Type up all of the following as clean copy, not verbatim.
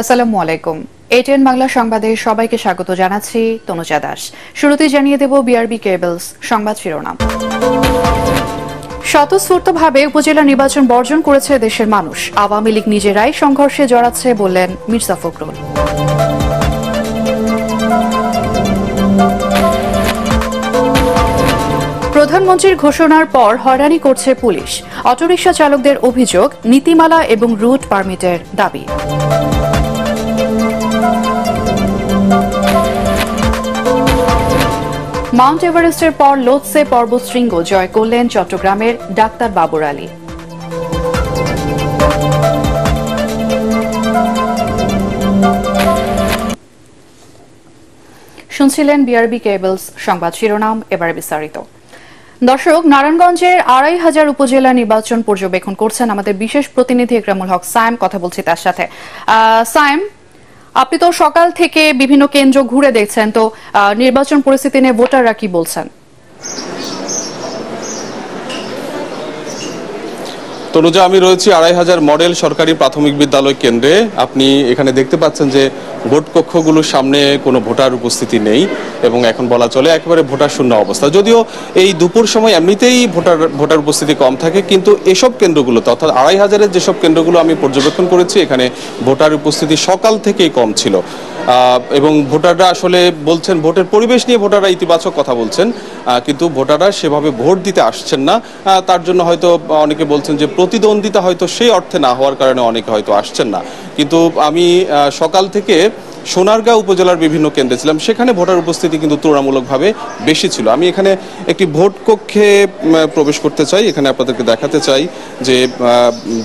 আসসালামু আলাইকুম। এটিএন বাংলা সংবাদে সবাইকে স্বাগত জানাচ্ছি তনুজা দাস। শুরুতেই জানিয়ে দেব বিআরবি কেবলস সংবাদ শিরোনাম। স্বতঃস্ফূর্তভাবে উপজেলা নির্বাচন বর্জন করেছে দেশের মানুষ, আওয়ামী লীগ নিজেরাই সংঘর্ষে জড়াচ্ছে বললেন মির্জা ফখরুল। প্রধানমন্ত্রীর ঘোষণার পর হয়রানি করছে পুলিশ, অটোরিকশা চালকদের অভিযোগ নীতিমালা এবং রুট পারমিটের দাবি। মাউন্ট এভারেস্টের পর লোৎসে পর্বতশৃঙ্গ জয় করলেন চট্টগ্রামের ডাক্তার বাবর আলী। শুনছিলেন বিআরবি কেবলস সংবাদ শিরোনাম, এবারে বিস্তারিত। দর্শক, নারায়ণগঞ্জের ২৫০০ উপজেলা নির্বাচন পর্যবেক্ষণ করছেন আমাদের বিশেষ প্রতিনিধি ইকরামুল হক সায়েম। কথা বলছি তার সাথে। সায়েম, আপনি তো সকাল থেকে বিভিন্ন কেন্দ্র ঘুরে দেখছেন, তো নির্বাচন পরিস্থিতি নিয়ে ভোটাররা কি বলছেন? তনুজা, আমি রয়েছি ২৫০০ মডেল সরকারি প্রাথমিক বিদ্যালয় কেন্দ্রে। আপনি এখানে দেখতে পাচ্ছেন যে ভোট কক্ষগুলোর সামনে কোনো ভোটার উপস্থিতি নেই এবং এখন বলা চলে একেবারে ভোটার শূন্য অবস্থা। যদিও এই দুপুর সময় এমনিতেই ভোটার উপস্থিতি কম থাকে, কিন্তু এসব কেন্দ্রগুলোতে অর্থাৎ ২৫০০-এর যেসব কেন্দ্রগুলো আমি পর্যবেক্ষণ করেছি, এখানে ভোটার উপস্থিতি সকাল থেকেই কম ছিল এবং ভোটাররা আসলে বলছেন ভোটের পরিবেশ নিয়ে ভোটাররা ইতিবাচক কথা বলছেন, কিন্তু ভোটাররা সেভাবে ভোট দিতে আসছেন না। তার জন্য হয়তো অনেকে বলছেন যে প্রতিদ্বন্দ্বিতা হয়তো সেই অর্থে না হওয়ার কারণে অনেকে হয়তো আসছেন না। কিন্তু আমি সকাল থেকে সোনারগাঁও উপজেলার বিভিন্ন কেন্দ্রে ছিলাম, সেখানে ভোটার উপস্থিতি কিন্তু তুলনামূলকভাবে বেশি ছিল। আমি এখানে একটি ভোট কক্ষে প্রবেশ করতে চাই, এখানে আপনাদেরকে দেখাতে চাই যে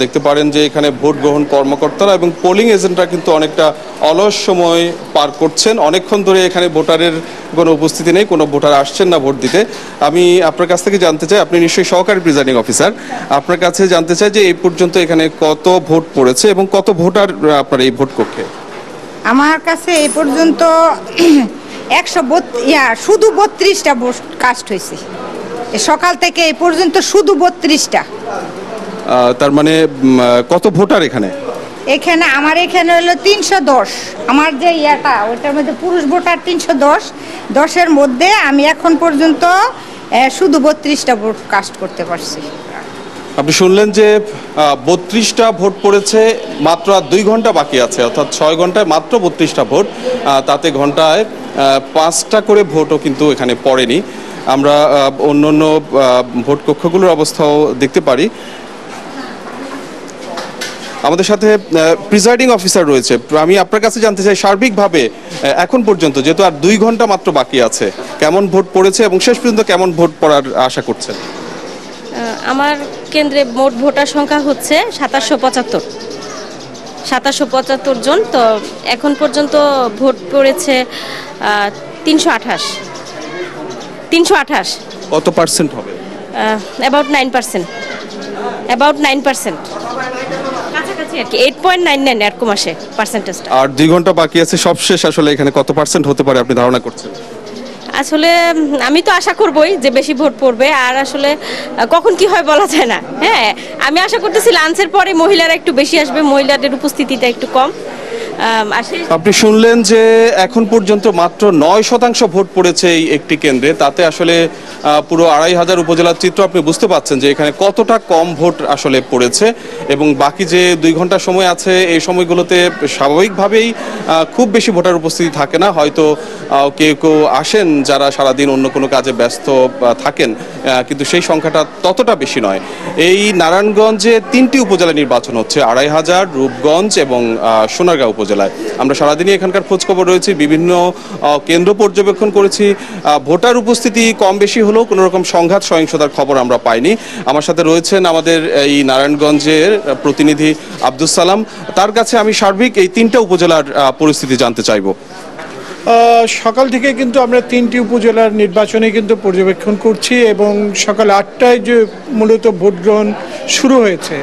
দেখতে পারেন যে এখানে ভোট গ্রহণ কর্মকর্তারা এবং পোলিং এজেন্টরা কিন্তু অনেকটা অলস সময় পার করছেন। অনেকক্ষণ ধরে এখানে ভোটারের কোনো উপস্থিতি নেই, কোনো ভোটার আসছেন না ভোট দিতে। আমি আপনার কাছ থেকে জানতে চাই, আপনি নিশ্চয়ই সহকারী প্রিজাইডিং অফিসার, আপনার কাছে জানতে চাই যে এই পর্যন্ত এখানে কত ভোট পড়েছে এবং কত ভোটার আপনার এই ভোট কক্ষে? আমার কাছে এই পর্যন্ত শুধু ৩২টা ভোট কাস্ট হয়েছে সকাল থেকে এই পর্যন্ত, শুধু ৩২টা। তার মানে কত ভোটার এখানে? আমার এখানে হলো ৩১০। আমার যে ওইটার মধ্যে পুরুষ ভোটার ৩১০, 10-এর মধ্যে আমি এখন পর্যন্ত শুধু ৩২টা ভোট কাস্ট করতে পারছি। আপনি শুনলেন যে ৩২টা ভোট পড়েছে, মাত্র 2 ঘন্টা বাকি আছে, অর্থাৎ 6 ঘন্টায় মাত্র 32টা ভোট। তাতে ঘন্টায় 5টা করে ভোটও কিন্তু এখানে পড়েনি। আমরা অন্য ভোট কক্ষগুলোর অবস্থাও দেখতে পারি। আমাদের সাথে প্রিজাইডিং অফিসার রয়েছে। আমি আপনার কাছে জানতে চাই সার্বিকভাবে এখন পর্যন্ত, যেহেতু আর 2 ঘন্টা মাত্র বাকি আছে, কেমন ভোট পড়েছে এবং শেষ পর্যন্ত কেমন ভোট পড়ার আশা করছেন? আমার কেন্দ্রে মোট ভোটার সংখ্যা হচ্ছে ৭৭৫ জন। তো এখন পর্যন্ত ভোট পড়েছে ৩২৮। কত পার্সেন্ট হবে? অ্যাবাউট 9%। কাছাকাছি আর কি, 8.99 এরকম আসে পার্সেন্টেজটা। আর 2 ঘন্টা বাকি আছে, সবশেষ আসলে এখানে কত পার্সেন্ট হতে পারে আপনি ধারণা করছেন? আসলে আমি তো আশা করবই যে বেশি ভোট পড়বে, আর আসলে কখন কি হয় বলা যায় না। হ্যাঁ, আমি আশা করতেছি লাঞ্চের পরে মহিলারা একটু বেশি আসবে, মহিলাদের উপস্থিতিটা একটু কম। আপনি শুনলেন যে এখন পর্যন্ত মাত্র 9% ভোট পড়েছে এই একটি কেন্দ্রে। তাতে আসলে পুরো ২৫০০ উপজেলার চিত্র আপনি বুঝতে পাচ্ছেন যে এখানে কতটা কম ভোট আসলে পড়েছে। এবং বাকি যে 2 ঘন্টা সময় আছে, এই সময়গুলোতে স্বাভাবিকভাবেই খুব বেশি ভোটার উপস্থিতি থাকে না। হয়তো কেউ আসেন যারা সারাদিন অন্য কোনো কাজে ব্যস্ত থাকেন, কিন্তু সেই সংখ্যাটা ততটা বেশি নয়। এই নারায়ণগঞ্জে 3টি উপজেলা নির্বাচন হচ্ছে, ২৫০০, রূপগঞ্জ এবং সোনারগাঁও উপজেলায়। আমরা সারাদিনই এখানকার খোঁজখবর রয়েছি, বিভিন্ন কেন্দ্র পর্যবেক্ষণ করেছি। ভোটার উপস্থিতি কম বেশি হলেও কোনো রকম সংঘাত সহিংসতার খবর আমরা পাইনি। আমার সাথে রয়েছেন আমাদের এই নারায়ণগঞ্জের প্রতিনিধি আব্দুস সালাম। তার কাছে আমি সার্বিক এই 3টা উপজেলার পরিস্থিতি জানতে চাইব। সকাল থেকে কিন্তু আমরা 3টি উপজেলার নির্বাচনে কিন্তু পর্যবেক্ষণ করছি এবং সকাল 8টায় যে মূলত ভোট গ্রহণ শুরু হয়েছে।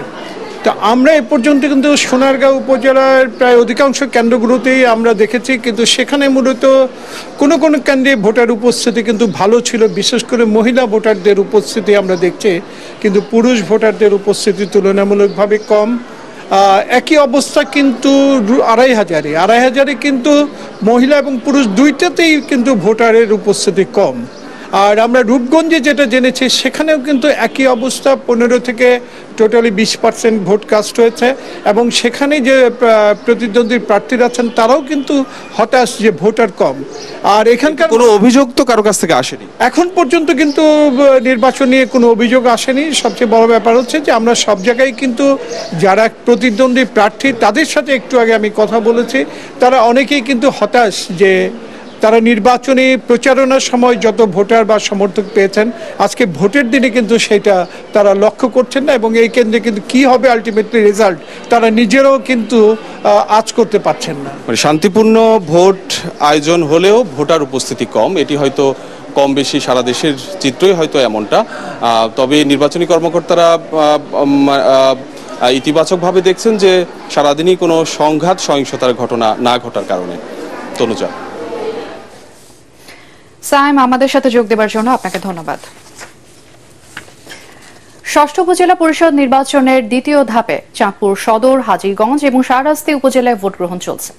তো আমরা এ পর্যন্ত কিন্তু সোনারগাঁও উপজেলার প্রায় অধিকাংশ কেন্দ্রগুলোতেই আমরা দেখেছি, কিন্তু সেখানে মূলত কোনো কোনো কেন্দ্রে ভোটার উপস্থিতি কিন্তু ভালো ছিল, বিশেষ করে মহিলা ভোটারদের উপস্থিতি আমরা দেখছি, কিন্তু পুরুষ ভোটারদের উপস্থিতি তুলনামূলকভাবে কম। একই অবস্থা কিন্তু ২,৫০০ কিন্তু মহিলা এবং পুরুষ দুইটাতেই কিন্তু ভোটারের উপস্থিতি কম। আর আমরা রূপগঞ্জে যেটা জেনেছি সেখানেও কিন্তু একই অবস্থা, 15 থেকে টোটালি 20% ভোট কাস্ট হয়েছে এবং সেখানে যে প্রতিদ্বন্দ্বী প্রার্থীরা আছেন তারাও কিন্তু হতাশ যে ভোটার কম। আর এখানকার কোনো অভিযোগ তো কারো কাছ থেকে আসেনি এখন পর্যন্ত, কিন্তু নির্বাচন নিয়ে কোনো অভিযোগ আসেনি। সবচেয়ে বড় ব্যাপার হচ্ছে যে আমরা সব জায়গায় কিন্তু যারা প্রতিদ্বন্দ্বী প্রার্থী তাদের সাথে একটু আগে আমি কথা বলেছি, তারা অনেকেই কিন্তু হতাশ যে তারা নির্বাচনী প্রচারণার সময় যত ভোটার বা সমর্থক পেয়েছেন আজকে ভোটের দিনে কিন্তু সেটা তারা লক্ষ্য করছেন না এবং এই কেন্দ্রে কিন্তু কি হবে আলটিমেটলি রেজাল্ট তারা নিজেরাও কিন্তু আজ করতে পারছেন না। মানে শান্তিপূর্ণ ভোট আয়োজন হলেও ভোটার উপস্থিতি কম, এটি হয়তো কম বেশি সারা দেশের চিত্রই হয়তো এমনটা। তবে নির্বাচনী কর্মকর্তারা ইতিবাচকভাবে দেখছেন যে সারাদিনই কোনো সংঘাত সহিংসতার ঘটনা না ঘটার কারণে। তনুজা, সাইম, আমাদের সাথে যোগ দেওয়ার জন্য আপনাকে ধন্যবাদ। ষষ্ঠ উপজেলা পরিষদ নির্বাচনের দ্বিতীয় ধাপে চাঁদপুর সদর, হাজীগঞ্জ এবং শাহরাস্তি উপজেলায় ভোট গ্রহণ চলছে।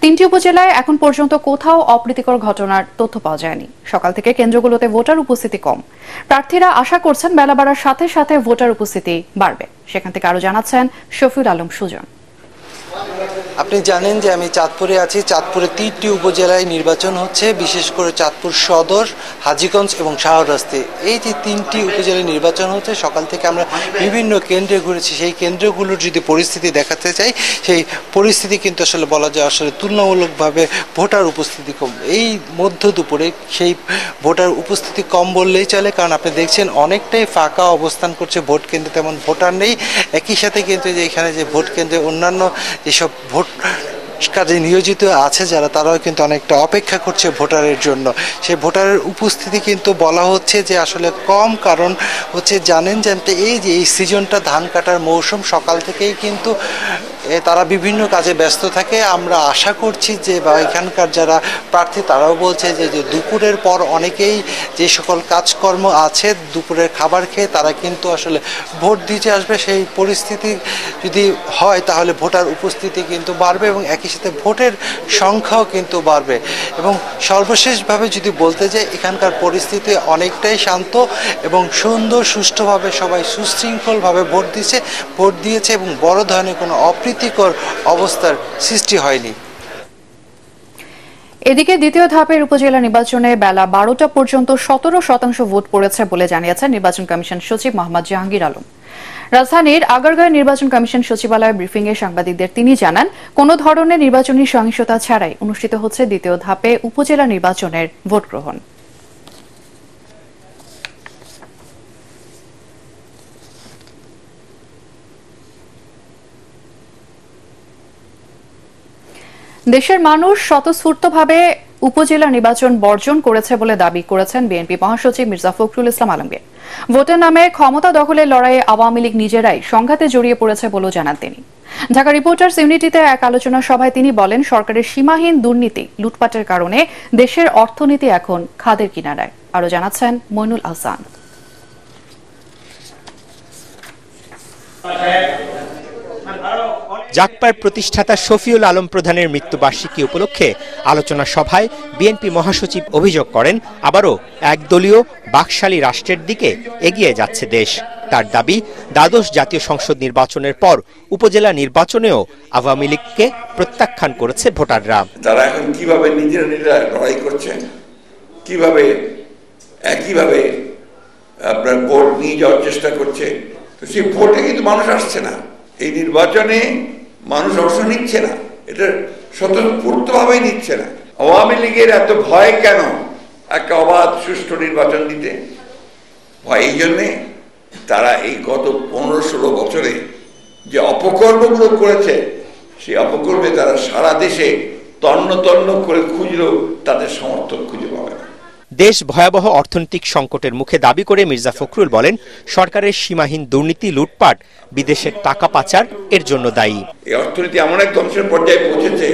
3টি উপজেলায় এখন পর্যন্ত কোথাও অপ্রীতিকর ঘটনার তথ্য পাওয়া যায়নি। সকাল থেকে কেন্দ্রগুলোতে ভোটার উপস্থিতি কম। প্রার্থীরা আশা করছেন বেলা বাড়ার সাথে সাথে ভোটার উপস্থিতি বাড়বে। সেখান থেকে আরো জানাচ্ছেন শফিউল আলম সুজন। আপনি জানেন যে আমি চাঁদপুরে আছি। চাঁদপুরে 3টি উপজেলায় নির্বাচন হচ্ছে, বিশেষ করে চাঁদপুর সদর, হাজীগঞ্জ এবং শাহরাস্তি। এই যে 3টি উপজেলায় নির্বাচন হচ্ছে, সকাল থেকে আমরা বিভিন্ন কেন্দ্রে ঘুরেছি। সেই কেন্দ্রগুলোর যদি পরিস্থিতি দেখাতে চাই, সেই পরিস্থিতি কিন্তু আসলে বলা যায় আসলে তুলনামূলকভাবে ভোটার উপস্থিতি কম। এই মধ্য দুপুরে সেই ভোটার উপস্থিতি কম বললেই চলে, কারণ আপনি দেখছেন অনেকটাই ফাঁকা অবস্থান করছে ভোট কেন্দ্রে, তেমন ভোটার নেই। একই সাথে কিন্তু যে এখানে যে ভোট কেন্দ্রে অন্যান্য যেসব ভোট কাজে নিয়োজিত আছে যারা, তারাও কিন্তু অনেকটা অপেক্ষা করছে ভোটারের জন্য। সেই ভোটারের উপস্থিতি কিন্তু বলা হচ্ছে যে আসলে কম, কারণ হচ্ছে জানেন যে এই সিজনটা ধান কাটার মৌসুম। সকাল থেকেই কিন্তু তারা বিভিন্ন কাজে ব্যস্ত থাকে। আমরা আশা করছি যে বা এখানকার যারা প্রার্থী তারাও বলছে যে দুপুরের পর অনেকেই যে সকল কাজকর্ম আছে দুপুরের খাবার খেয়ে তারা কিন্তু আসলে ভোট দিতে আসবে। সেই পরিস্থিতি যদি হয় তাহলে ভোটার উপস্থিতি কিন্তু বাড়বে এবং একই সাথে ভোটের সংখ্যাও কিন্তু বাড়বে। এবং সর্বশেষভাবে যদি বলতে যাই, এখানকার পরিস্থিতি অনেকটাই শান্ত এবং সুন্দর, সুষ্ঠুভাবে সবাই সুশৃঙ্খলভাবে ভোট দিয়েছে এবং বড় ধরনের কোনো অপ্রীতিকর অবস্থার সৃষ্টি হয়নি। এদিকে দ্বিতীয় ধাপের উপজেলা নির্বাচনে বেলা 12টা পর্যন্ত 17% ভোট পড়েছে বলে জানিয়েছেন নির্বাচন কমিশন সচিব মোহাম্মদ জাহাঙ্গীর আলম। রাজধানীর আগারগাঁও নির্বাচন কমিশন সচিবালয়ে ব্রিফিংয়ে সাংবাদিকদের তিনি জানান, কোনো ধরনের নির্বাচনী সহিংসতা ছাড়াই অনুষ্ঠিত হচ্ছে দ্বিতীয় ধাপে উপজেলা নির্বাচনের ভোট গ্রহণ। দেশের মানুষ স্বতঃস্ফূর্তভাবে উপজেলা নির্বাচন বর্জন করেছে বলে দাবি করেছেন বিএনপি মহাসচিব মির্জা ফখরুল ইসলাম আলমগীর। ভোটের নামে ক্ষমতা দখলের লড়াইয়ে আওয়ামী লীগ নিজেরাই সংঘাতে জড়িয়ে পড়েছে বলেও জানান তিনি। ঢাকা রিপোর্টার্স ইউনিটিতে এক আলোচনা সভায় তিনি বলেন, সরকারের সীমাহীন দুর্নীতি, লুটপাটের কারণে দেশের অর্থনীতি এখন খাদের কিনারায়। আরো জানাচ্ছেন মইনুল আহসান। জাগপার প্রতিষ্ঠাতা শফিউল আলম প্রধানের মৃত্যুবার্ষিকী উপলক্ষে আলোচনা সভায় বিএনপি মহাসচিব অভিযোগ করেন, আবারও একদলীয় বাকশালী রাষ্ট্রের দিকে এগিয়ে যাচ্ছে দেশ। তার দাবি, দ্বাদশ জাতীয় সংসদ নির্বাচনের পর উপজেলা নির্বাচনেও আওয়ামী লীগকে প্রত্যাখ্যান করেছে ভোটাররা। তারা এখন কিভাবে নিজেরা লড়াই করছে, কিভাবে একইভাবে আপনার ভোট নিয়ে যাওয়ার চেষ্টা করছে, তো সেই ভোটে কিন্তু মানুষ আসছে না। এই নির্বাচনে মানুষ অংশ নিচ্ছে না, এটা স্বতঃস্ফূর্তভাবেই নিচ্ছে না। আওয়ামী লীগের এত ভয় কেন একটা অবাধ সুষ্ঠু নির্বাচন দিতে? ভয় এই জন্যে তারা এই গত 15-16 বছরে যে অপকর্মগুলো করেছে, সেই অপকর্মে তারা সারা দেশে তন্ন তন্ন করে খুঁজলেও তাদের সমর্থক খুঁজে পাবে না। দেশ ভয়াবহ অর্থনৈতিক সংকটের মুখে দাবি করে মির্জা ফখরুল বলেন, সরকারের সীমাহীন দুর্নীতি, লুটপাট, বিদেশের টাকা পাচার এর জন্য দায়ী। এই অর্থনীতি এমন এক ধ্বংসের পর্যায়ে পৌঁছেছে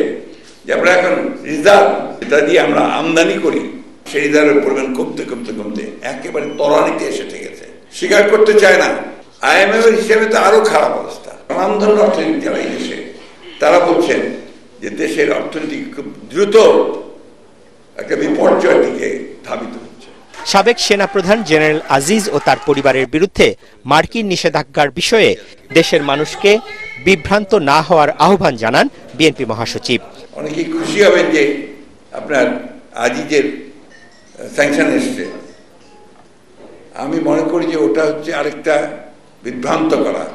যে আমরা এখন রিজার্ভ যেটা দিয়ে আমরা আমদানি করি, সেই রিজার্ভের পরিমাণ কমতে কমতে কমতে একেবারে তলানিতে এসে ঠেকেছে। স্বীকার করতে চায় না। IMF এর হিসেবে তো আরো খারাপ অবস্থা। স্বনামধন্য অর্থনীতি যারা এই দেশে, তারা বলছেন যে দেশের অর্থনীতি খুব দ্রুত একটা বিপর্যয়ের দিকে ধাবিত হচ্ছে। সাবেক সেনাপ্রধান জেনারেল আজিজ ও তার পরিবারের বিরুদ্ধে মার্কিন নিষেধাজ্ঞার বিষয়ে দেশের মানুষকে বিভ্রান্ত না হওয়ার আহ্বান জানান বিএনপি মহাসচিব। অনেকেই খুশি হবেন যে আপনার আজিজের স্যাংশন এসছে। আমি মনে করি যে ওটা হচ্ছে আরেকটা বিভ্রান্ত করা।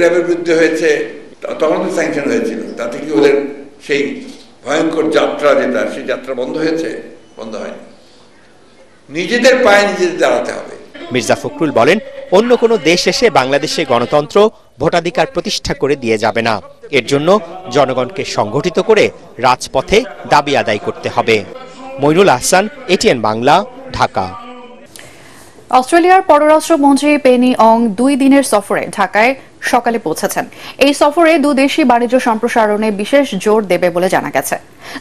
র্যাবের বিরুদ্ধে হয়েছে, তখন তো স্যাংশন হয়েছিল, তাতে কি ওদের সেই ভয়ঙ্কর যাত্রা যেটা, সেই যাত্রা বন্ধ হয়েছে? বন্ধ হয়নি। নিজেদের পায়ে নিজেদের দাঁড়াতে হবে। মির্জা ফখরুল বলেন, অন্য কোনো দেশ এসে বাংলাদেশে গণতন্ত্র ভোটাধিকার প্রতিষ্ঠা করে দিয়ে যাবে না। এর জন্য জনগণকে সংগঠিত করে রাজপথে দাবি আদায় করতে হবে। মইনুল আহসান, এটিএন বাংলা, ঢাকা। অস্ট্রেলিয়ার পররাষ্ট্রমন্ত্রী পেনি অং 2 দিনের সফরে ঢাকায় সকালে পৌঁছেছেন। এই সফরে দুদেশই বাণিজ্য সম্প্রসারণে বিশেষ জোর দেবে বলে জানা গেছে।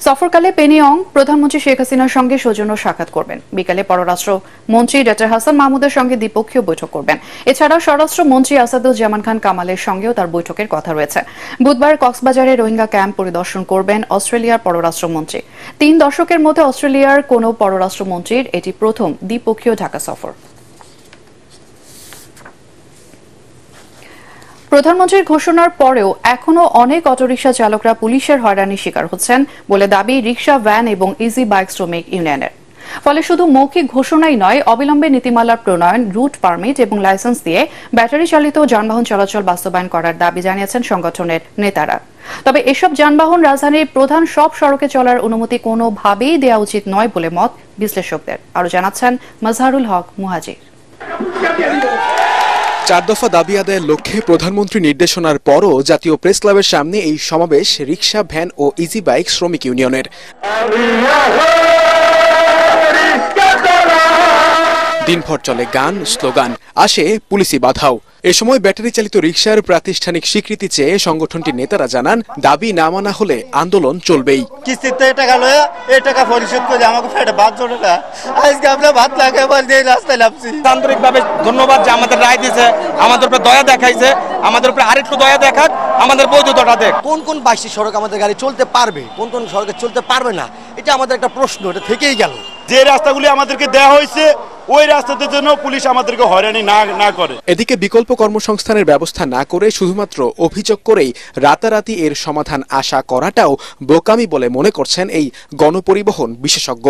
সফরকালে পেনি অং প্রধানমন্ত্রী শেখ হাসিনার সঙ্গে সৌজন্য সাক্ষাৎ করবেন। বিকালে পররাষ্ট্রমন্ত্রী ডক্টর হাসান মাহমুদের সঙ্গে দ্বিপক্ষীয় বৈঠক করবেন। এছাড়াও স্বরাষ্ট্রমন্ত্রী আসাদুজ্জামান খান কামালের সঙ্গেও তার বৈঠকের কথা রয়েছে। বুধবার কক্সবাজারে রোহিঙ্গা ক্যাম্প পরিদর্শন করবেন অস্ট্রেলিয়ার পররাষ্ট্রমন্ত্রী। 3 দশকের মধ্যে অস্ট্রেলিয়ার কোনো পররাষ্ট্রমন্ত্রীর এটি প্রথম দ্বিপক্ষীয় ঢাকা সফর। প্রধানমন্ত্রীর ঘোষণার পরেও এখনো অনেক অটোরিকশা চালকরা পুলিশের হয়রানির শিকার হচ্ছেন বলে দাবি রিকশা, ভ্যান এবং ইজি বাইক শ্রমিক ইউনিয়নের। ফলে শুধু মৌখিক ঘোষণাই নয়, অবিলম্বে নীতিমালার প্রণয়ন, রুট পারমিট এবং লাইসেন্স দিয়ে ব্যাটারি চালিত যানবাহন চলাচল বাস্তবায়ন করার দাবি জানিয়েছেন সংগঠনের নেতারা। তবে এসব যানবাহন রাজধানীর প্রধান সব সড়কে চলার অনুমতি কোনোভাবেই দেওয়া উচিত নয় বলে মত বিশ্লেষকদের। আরও জানাচ্ছেন মাজহারুল হক মুহাজির। 4 দফা দাবি আদায়ের লক্ষ্যে প্রধানমন্ত্রী নির্দেশনার পরও জাতীয় প্রেস ক্লাবের সামনে এই সমাবেশ রিকশা, ভ্যান ও ইজি বাইক শ্রমিক ইউনিয়নের। দিনভর চলে গান, স্লোগান, আসে পুলিশি বাধাও। এ সময় ব্যাটারি চালিত রিকশার প্রাতিষ্ঠানিক স্বীকৃতি চেয়ে সংগঠনটির নেতারা জানান, দাবি না মানা হলে আন্দোলন চলবেই। কিস্তিতে টাকা লয়ে এই টাকা পরিশোধ করে আমাকে ফেটে ভাত জোটে না, আজকে আমরা ভাত লাগে বলতে রাস্তায় নামছি। আন্তরিকভাবে ধন্যবাদ যে আমাদের রায় দিয়েছে, আমাদের উপরে দয়া দেখাইছে, আমাদের উপরে আরেকটু দয়া দেখাক, আমাদের বৈধতাটা দেখ। কোন কোন বাইশটি সড়ক আমাদের গাড়ি চলতে পারবে, কোন কোন সড়কে চলতে পারবে না, এটা আমাদের একটা প্রশ্ন, এটা থেকেই গেল। যে রাস্তাগুলি আমাদেরকে দেওয়া হয়েছে ওই রাস্তাতে যেন পুলিশ আমাদেরকে হয়রানি না করে। এদিকে বিকল্প কর্মসংস্থানের ব্যবস্থা না করে শুধুমাত্র অভিযোগ করেই রাতারাতি এর সমাধান আশা করাটাও বোকামি বলে মনে করছেন এই গণপরিবহন বিশেষজ্ঞ।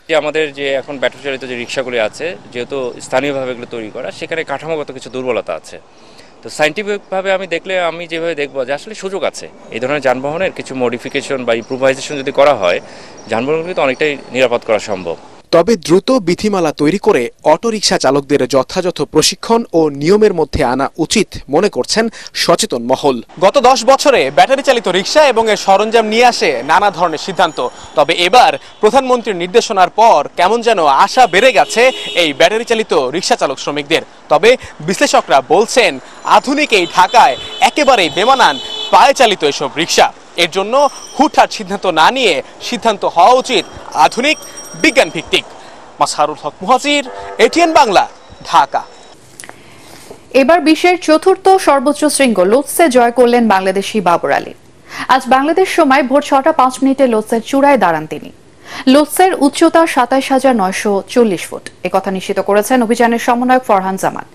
আমাদের যে এখন ব্যাটারি চালিত যে রিক্সাগুলি আছে, যেহেতু স্থানীয়ভাবে এগুলো তৈরি করা, সেখানে কাঠামোগত কিছু দুর্বলতা আছে। তো সায়েন্টিফিকভাবে আমি দেখলে আমি যেভাবে দেখবো যে আসলে সুযোগ আছে এই ধরনের যানবাহনের কিছু মডিফিকেশন বা ইম্প্রুভাইজেশন যদি করা হয়, যানবাহনগুলি তো অনেকটাই নিরাপদ করা সম্ভব। তবে দ্রুত বিধিমালা তৈরি করে অটোরিকশা চালকদের যথাযথ প্রশিক্ষণ ও নিয়মের মধ্যে আনা উচিত মনে করছেন সচেতন মহল। গত 10 বছরে ব্যাটারি চালিত রিকশা এবং এর সরঞ্জাম নিয়ে আসে নানা ধরনের সিদ্ধান্ত। তবে এবার প্রধানমন্ত্রীর নির্দেশনার পর কেমন যেন আশা বেড়ে গেছে এই ব্যাটারি চালিত রিকশা চালক শ্রমিকদের। তবে বিশ্লেষকরা বলছেন, আধুনিক এই ঢাকায় একেবারেই বেমানান পায়ে চালিত এসব রিকশা। এর জন্য হুটহাট সিদ্ধান্ত না নিয়ে সিদ্ধান্ত হওয়া উচিত আধুনিক, বিজ্ঞান ভিত্তিক। মাজহারুল হক মুহাজির, এটিএন বাংলা, ঢাকা। এবার বিশ্বের 4র্থ সর্বোচ্চ শৃঙ্গ লোটসে জয় করলেন বাংলাদেশি বাবর আলী। আজ বাংলাদেশ সময় ভোর 6টা 5 মিনিটে লোটসের চূড়ায় দাঁড়ান তিনি। লোটসের উচ্চতা 27,940 ফুট। একথা নিশ্চিত করেছেন অভিযানের সমন্বয়ক ফরহান জামান।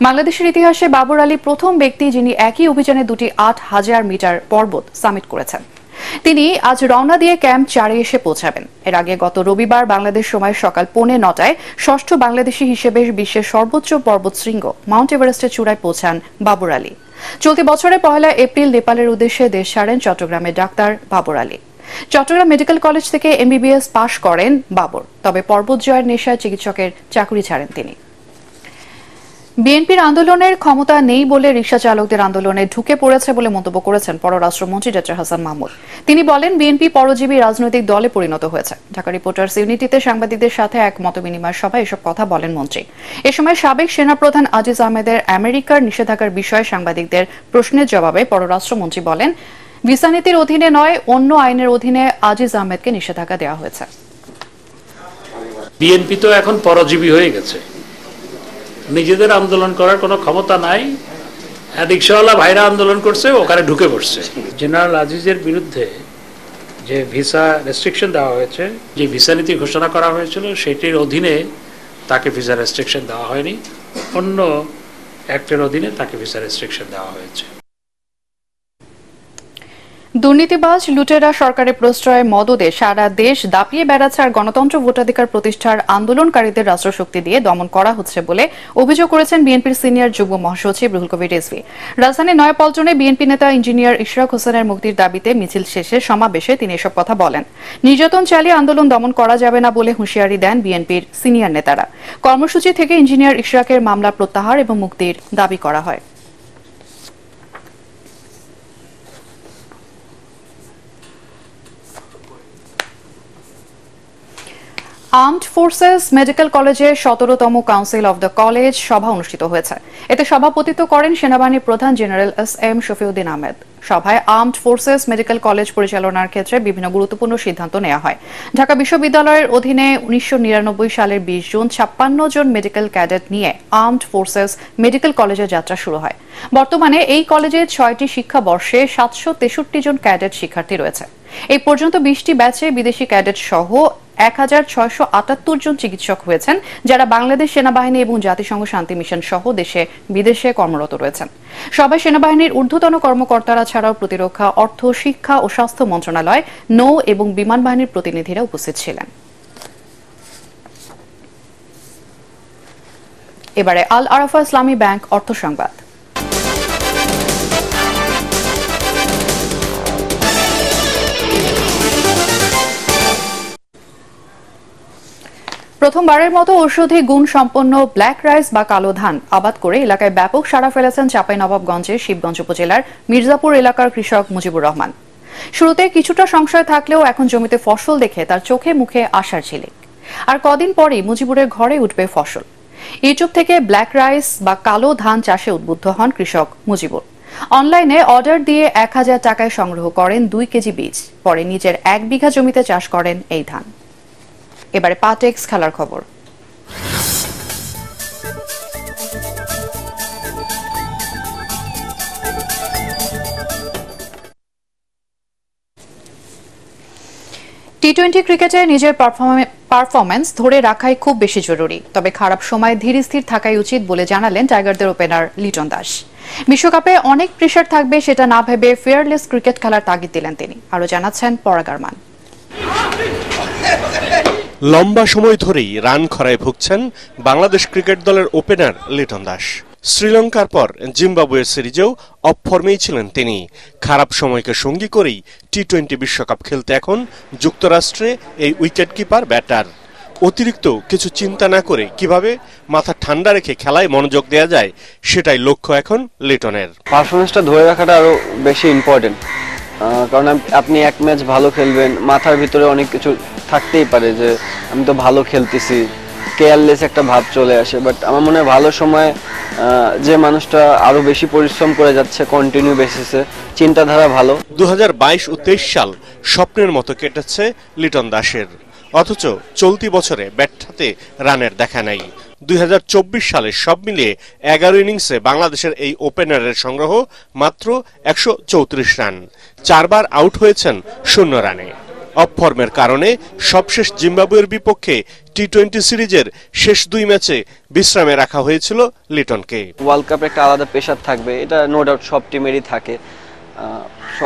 বাংলাদেশের ইতিহাসে বাবর আলী প্রথম ব্যক্তি যিনি একই অভিযানে দুটি 8,000 মিটার পর্বত সামিট করেছেন। তিনি আজ রওনা দিয়ে ক্যাম্প 4-এ এসে পৌঁছাবেন। এর আগে গত রবিবার বাংলাদেশ সময় সকাল 9:45 ষষ্ঠ বাংলাদেশি হিসেবে বিশ্বের সর্বোচ্চ পর্বত শৃঙ্গ মাউন্ট এভারেস্টের চূড়ায় পৌঁছান বাবর আলী। চলতি বছরের 1 এপ্রিল নেপালের উদ্দেশ্যে দেশ ছাড়েন চট্টগ্রামের doctor Babar Ali. Chittagong medical college থেকে MBBS পাশ করেন বাবর। তবে পর্বত জয়ের নেশায় চিকিৎসকের চাকরি ছাড়েন তিনি। বিএনপির আন্দোলনের ক্ষমতা নেই বলে রিকশা চালকদের আন্দোলনে ঢুকে পড়েছে বলে মন্তব্য করেছেন পররাষ্ট্রমন্ত্রী ডক্টর হাসান মাহমুদ। তিনি বলেন, বিএনপি পরজীবী রাজনৈতিক দলে পরিণত হয়েছে। ঢাকা রিপোর্টার্স ইউনিটিতে সাংবাদিকদের সাথে এক মতবিনিময় সভায় এসব কথা বলেন মন্ত্রী। এ সময় সাবেক সেনাপ্রধান আজিজ আহমেদের আমেরিকার নিষেধাজ্ঞার বিষয়ে সাংবাদিকদের প্রশ্নের জবাবে পররাষ্ট্রমন্ত্রী বলেন, ভিসা নীতির অধীনে নয়, অন্য আইনের অধীনে আজিজ আহমেদকে নিষেধাজ্ঞা দেওয়া হয়েছে। বিএনপি তো এখন পরজীবী হয়ে গেছে, নিজেদের আন্দোলন করার কোনো ক্ষমতা নাই রিক্সাওয়ালা ভাইরা আন্দোলন করছে, ওখানে ঢুকে পড়ছে। জেনারেল আজিজের বিরুদ্ধে যে ভিসা রেস্ট্রিকশন দেওয়া হয়েছে, যে ভিসা নীতি ঘোষণা করা হয়েছিল, সেটির অধীনে তাকে ভিসা রেস্ট্রিকশন দেওয়া হয়নি, অন্য অ্যাক্টের অধীনে তাকে ভিসা রেস্ট্রিকশন দেওয়া হয়েছে। দুর্নীতিবাজ লুটেরা সরকারের প্রশ্রয়ে মদদে সারা দেশ দাপিয়ে বেড়াচ্ছে আর গণতন্ত্র ভোটাধিকার প্রতিষ্ঠার আন্দোলনকারীদের রাষ্ট্রশক্তি দিয়ে দমন করা হচ্ছে বলে অভিযোগ করেছেন বিএনপির সিনিয়র যুগ্ম মহাসচিব রুহুল কবির রিজভী। রাজধানীর নয়াপল্টনে বিএনপি নেতা ইঞ্জিনিয়ার ইশরাক হোসেনের মুক্তির দাবিতে মিছিল শেষে সমাবেশে তিনি এসব কথা বলেন। নির্যাতন চালিয়ে আন্দোলন দমন করা যাবে না বলে হুঁশিয়ারি দেন বিএনপির সিনিয়র নেতারা। কর্মসূচি থেকে ইঞ্জিনিয়ার ইশরাকের মামলা প্রত্যাহার এবং মুক্তির দাবি করা হয়। আর্মড ফোর্সেস মেডিকেল কলেজে 17তম কাউন্সিল অব দ্য কলেজ সভা অনুষ্ঠিত হয়েছে। এতে সভাপতিত্ব করেন সেনাবাহিনীর প্রধান জেনারেল এস.এম. শফিউদ্দিন আহমেদ। সভায় আর্মড ফোর্সেস মেডিকেল কলেজ পরিচালনার ক্ষেত্রে বিভিন্ন গুরুত্বপূর্ণ সিদ্ধান্ত নেওয়া হয়। ঢাকা বিশ্ববিদ্যালয়ের অধীনে 1999 সালের 20 জুন 56 জন মেডিকেল ক্যাডেট নিয়ে আর্মড ফোর্সেস মেডিকেল কলেজের যাত্রা শুরু হয়। বর্তমানে এই কলেজে 6টি শিক্ষাবর্ষে 763 জন ক্যাডেট শিক্ষার্থী রয়েছে। এই পর্যন্ত 20টি ব্যাচে বিদেশি ক্যাডেট সহ 1678 জন চিকিৎসক হয়েছেন, যারা বাংলাদেশ সেনাবাহিনী এবং জাতিসংঘ শান্তি মিশন সহ দেশে বিদেশে কর্মরত রয়েছেন। সবাই সেনাবাহিনীর ঊর্ধ্বতন কর্মকর্তারা ছাড়াও প্রতিরক্ষা, অর্থ, শিক্ষা ও স্বাস্থ্য মন্ত্রণালয়, নৌ এবং বিমান বাহিনীর প্রতিনিধিরা উপস্থিত ছিলেন। এবারে আল আরাফা ইসলামী ব্যাংক অর্থ সংবাদ। প্রথমবারের মতো ঔষধি গুণ সম্পন্ন ব্ল্যাক রাইস বা কালো ধান আবাদ করে এলাকায় ব্যাপক সাড়া ফেলেছেন চাঁপাইনবাবগঞ্জের শিবগঞ্জ উপজেলার মির্জাপুর এলাকার কৃষক মুজিবুর রহমান। শুরুতে কিছুটা সংশয় থাকলেও এখন জমিতে ফসল দেখে তার চোখে মুখে আশার ঝিলিক। আর কদিন পরেই মুজিবুরের ঘরে উঠবে ফসল। ইউটিউব থেকে ব্ল্যাক রাইস বা কালো ধান চাষে উদ্বুদ্ধ হন কৃষক মুজিবুর। অনলাইনে অর্ডার দিয়ে 1000 টাকায় সংগ্রহ করেন 2 কেজি বীজ। পরে নিজের 1 বিঘা জমিতে চাষ করেন এই ধান। এবারে পাটেক্স খেলার খবর। টি-20 ক্রিকেটে নিজের পারফরম্যান্স ধরে রাখাই খুব বেশি জরুরি, তবে খারাপ সময় ধীর স্থির থাকাই উচিত বলে জানালেন টাইগারদের ওপেনার লিটন দাস। বিশ্বকাপে অনেক প্রেসার থাকবে, সেটা না ভেবে ফেয়ারলেস ক্রিকেট খেলার তাগিদ দিলেন তিনি। আরও জানাচ্ছেন পরাগ আরমান। লম্বা সময় ধরেই রান খরায় ভুগছেন বাংলাদেশ ক্রিকেট দলের ওপেনার লিটন দাস। শ্রীলঙ্কার পর জিম্বাবুয়ের সিরিজেও অফ ফর্মেই ছিলেন তিনি। খারাপ সময়কে সঙ্গী করেই টি-20 বিশ্বকাপ খেলতে এখন যুক্তরাষ্ট্রে এই উইকেট কিপার ব্যাটার। অতিরিক্ত কিছু চিন্তা না করে কিভাবে মাথা ঠান্ডা রেখে খেলায় মনোযোগ দেওয়া যায়, সেটাই লক্ষ্য এখন লিটনের। পারফরমেন্সটা ধরে রাখাটা আরো বেশি ইম্পর্টেন্ট, কারণ আপনি এক ম্যাচ ভালো খেলবেন, মাথার ভিতরে অনেক কিছু থাকতেই পারে যে আমি তো ভালো খেলতেছি, কেয়ারলেস একটা ভাব চলে আসে। বাট আমার মনে হয় ভালো সময় যে মানুষটা আরো বেশি পরিশ্রম করে যাচ্ছে কন্টিনিউ বেসিসে, চিন্তাধারা ভালো। 2022-23 সাল স্বপ্নের মতো কেটেছে লিটন দাসের, অথচ চলতি বছরে ব্যাট হাতে রানের দেখা নাই। 2024 সালে সব মিলিয়ে 11 ইনিংসে বাংলাদেশের এই ওপেনারের সংগ্রহ মাত্র 134 রান। 4 বার আউট হয়েছেন 0 রানে। অফ ফর্মের কারণে সবশেষ জিম্বাবুয়ের বিপক্ষে টি-20 সিরিজের শেষ 2 ম্যাচে বিশ্রামে রাখা হয়েছিল লিটনকে। ওয়ার্ল্ড কাপে একটা আলাদা প্রেশার থাকবে, এটা নো ডাউট সব টিমেরই থাকে।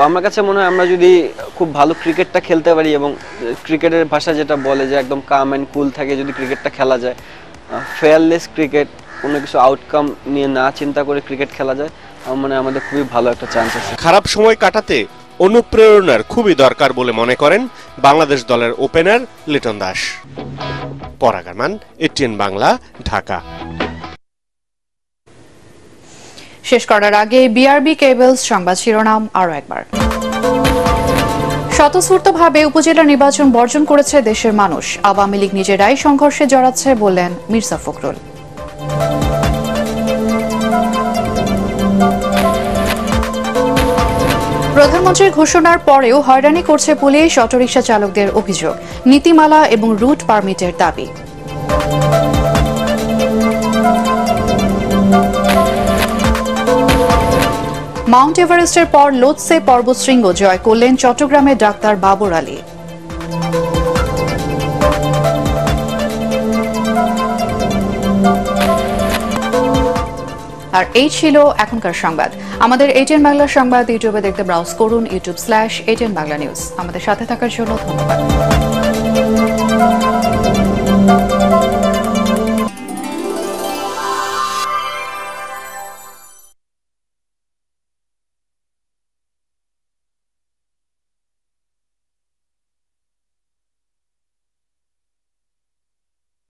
আমার কাছে মনে হয় আমরা যদি খুব ভালো ক্রিকেটটা খেলতে পারি এবং ক্রিকেটের ভাষা যেটা বলে যে একদম কাম অ্যান্ড কুল থাকে যদি ক্রিকেটটা খেলা যায়, ফেয়ারলেস ক্রিকেট, কোনো কিছু আউটকাম নিয়ে না চিন্তা করে ক্রিকেট খেলা যায়, আমার মনে হয় আমাদের খুবই ভালো একটা চান্স আছে। খারাপ সময় কাটাতে অনুপ্রেরণার খুবই দরকার বলে মনে করেন বাংলাদেশ দলের ওপেনার লিটন দাস। পরাগ আরমান, এটিএন বাংলা, ঢাকা। শেষ করার আগে বিআরবি কেবলস সংবাদ শিরোনাম আরও একবার। স্বতঃস্ফূর্তভাবে উপজেলা নির্বাচন বর্জন করেছে দেশের মানুষ, আওয়ামী লীগ নিজেরাই সংঘর্ষে জড়াচ্ছে বললেন মির্জা ফখরুল। প্রধানমন্ত্রীর ঘোষণার পরেও হয়রানি করছে পুলিশ, অটোরিকশা চালকদের অভিযোগ। নীতিমালা এবং রুট পারমিটের দাবি। মাউন্ট এভারেস্টের পর লোৎসে পর্বতশৃঙ্গ জয় করলেন চট্টগ্রামের ডাক্তার বাবর আলী। আর এই ছিল এখনকার সংবাদ। আমাদের ATN বাংলা সংবাদ ইউটিউবে দেখতে ব্রাউজ করুন youtube/ATN বাংলা নিউজ। আমাদের সাথে থাকার জন্য ধন্যবাদ।